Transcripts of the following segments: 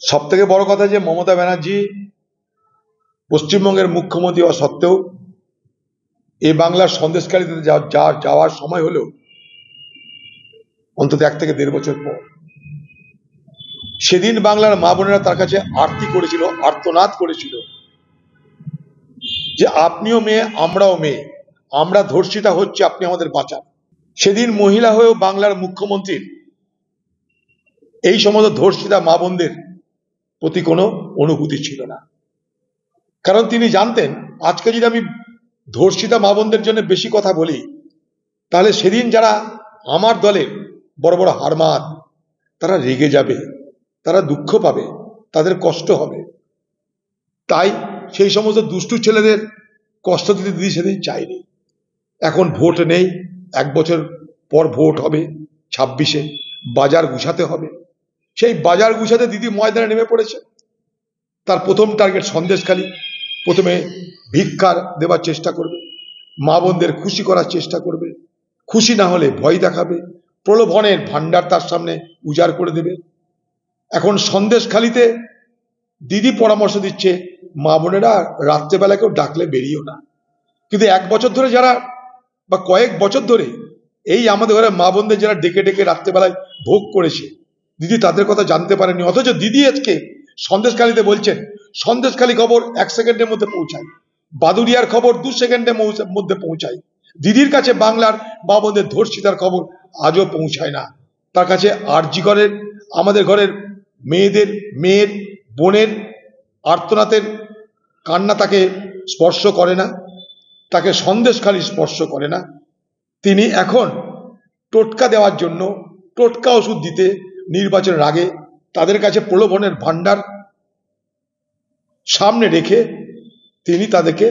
সবথেকে বড় কথা যে মমতা ব্যানার্জি পশ্চিমবঙ্গের মুখ্যমন্ত্রী হওয়া সত্ত্বেও এই বাংলার সন্দেশকারীতে যাওয়ার সময় হলেও অন্তত 1 থেকে 1.5 বছর পর সেদিন বাংলার মা বোনেরা তার কাছে আরতি করেছিল, আর্তনাদ করেছিল যে আপনিও মেয়ে, আমরাও মেয়ে, আমরা ধর্ষিতা হচ্ছে, আপনি আমাদের বাঁচান। সেদিন মহিলা হয়েও বাংলার মুখ্যমন্ত্রীর এই সমস্ত ধর্ষিতা মা বোনদের প্রতি কোনো অনুভূতি ছিল না, কারণ তিনি জানতেন আজকে যদি আমি ধর্ষিতা মা বোনদের জন্য বেশি কথা বলি তাহলে সেদিন যারা আমার দলের বড় বড় হারমাত তারা রেগে যাবে, তারা দুঃখ পাবে, তাদের কষ্ট হবে। তাই সেই সমস্ত দুষ্টু ছেলেদের কষ্ট দিতে দিদি সেদিন চাইনি। এখন ভোট নেই, 1 বছর পর ভোট হবে 26-এ, বাজার গুছাতে হবে। সেই বাজার গুছাতে দিদি ময়দানে নেমে পড়েছে। তার প্রথম টার্গেট সন্দেশখালী। প্রথমে ভিক্ষার দেওয়ার চেষ্টা করবে, মা বোনদের খুশি করার চেষ্টা করবে, খুশি না হলে ভয় দেখাবে, প্রলোভনের ভান্ডার তার সামনে উজাড় করে দেবে। এখন সন্দেশখালীতে দিদি পরামর্শ দিচ্ছে মা বোনেরা রাত্রেবেলা কেউ ডাকলে বেরিয়েও না। কিন্তু 1 বছর ধরে যারা বা কয়েক বছর ধরে এই আমাদের ঘরে মা বোনদের যারা ডেকে ডেকে রাত্রেবেলায় ভোগ করেছে, দিদি তাদের কথা জানতে পারেনি। অথচ দিদি আজকে সন্দেশখালীতে বলছেন সন্দেশখালী খবর 1 সেকেন্ডের মধ্যে পৌঁছায়, বাদুড়িয়ার খবর 2 সেকেন্ডের মধ্যে পৌঁছায়। দিদির কাছে বাংলার মা বোনদের ধর্ষিতার খবর আজও পৌঁছায় না। তার কাছে আরজি ঘরের, আমাদের ঘরের মেয়ের বোনের আর্তনাদের কান্না তাকে স্পর্শ করে না, তাকে সন্দেশখালী স্পর্শ করে না। তিনি এখন টোটকা দেওয়ার জন্য, টোটকা ওষুধ দিতে নির্বাচনের আগে তাদের কাছে প্রলোভনের ভান্ডার সামনে রেখে তিনি তাদেরকে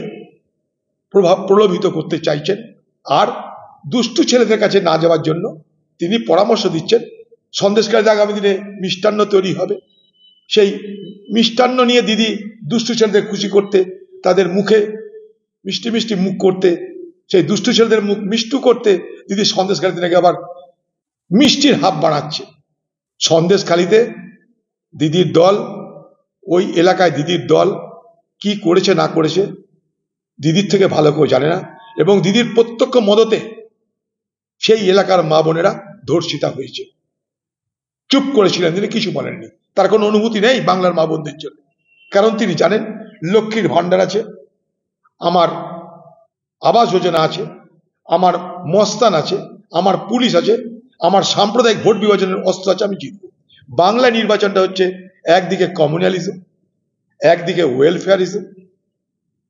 প্রলোভিত করতে চাইছেন। আর দুষ্টু ছেলেদের কাছে না যাওয়ার জন্য তিনি পরামর্শ দিচ্ছেন সন্দেশকারীতে আগামী দিনে মিষ্টান্ন তৈরি হবে, সেই মিষ্টান্ন নিয়ে দিদি দুষ্টু ছেলেদের খুশি করতে, তাদের মুখে মিষ্টি মিষ্টি মুখ করতে, সেই দুষ্টু ছেলেদের মুখ মিষ্টু করতে দিদি সন্দেশখালীতে নাকি আবার মিষ্টির হাব বাড়াচ্ছে। সন্দেশখালীতে দিদির দল, ওই এলাকায় দিদির দল কি করেছে না করেছে দিদির থেকে ভালো কেউ জানে না, এবং দিদির প্রত্যক্ষ মদতে সেই এলাকার মা বোনেরা ধর্ষিতা হয়েছে। চুপ করেছিলেন, তিনি কিছু বলেননি। তার কোনো অনুভূতি নেই বাংলার মা বোনদের জন্য, কারণ তিনি জানেন লক্ষ্মীর ভান্ডার আছে, আমার আবাস যোজনা আছে, আমার মস্তান আছে, আমার পুলিশ আছে, আমার সাম্প্রদায়িক ভোট বিভাজনের অস্ত্র আছে, আমি জিতব। বাংলা নির্বাচনটা হচ্ছে একদিকে কমিউনালিজম, একদিকে ওয়েলফেয়ারিজম,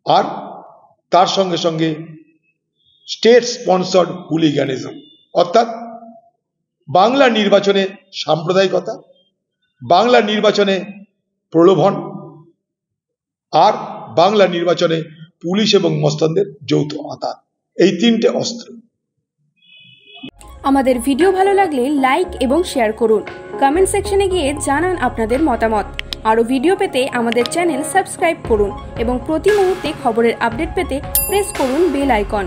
আর তার সঙ্গে সঙ্গে স্টেট স্পন্সর্ড হুলিগানিজম। অর্থাৎ বাংলা নির্বাচনে সাম্প্রদায়িকতা, বাংলা নির্বাচনে প্রলোভন, আর বাংলা নির্বাচনে পুলিশ এবং মস্তানদের যৌথ আঘাত, এই 3টে অস্ত্র। আমাদের ভিডিও ভালো লাগলে লাইক এবং শেয়ার করুন, কমেন্ট সেকশনে গিয়ে জানান আপনাদের মতামত। আরও ভিডিও পেতে আমাদের চ্যানেল সাবস্ক্রাইব করুন এবং প্রতি মুহূর্তে খবরের আপডেট পেতে প্রেস করুন বেল আইকন।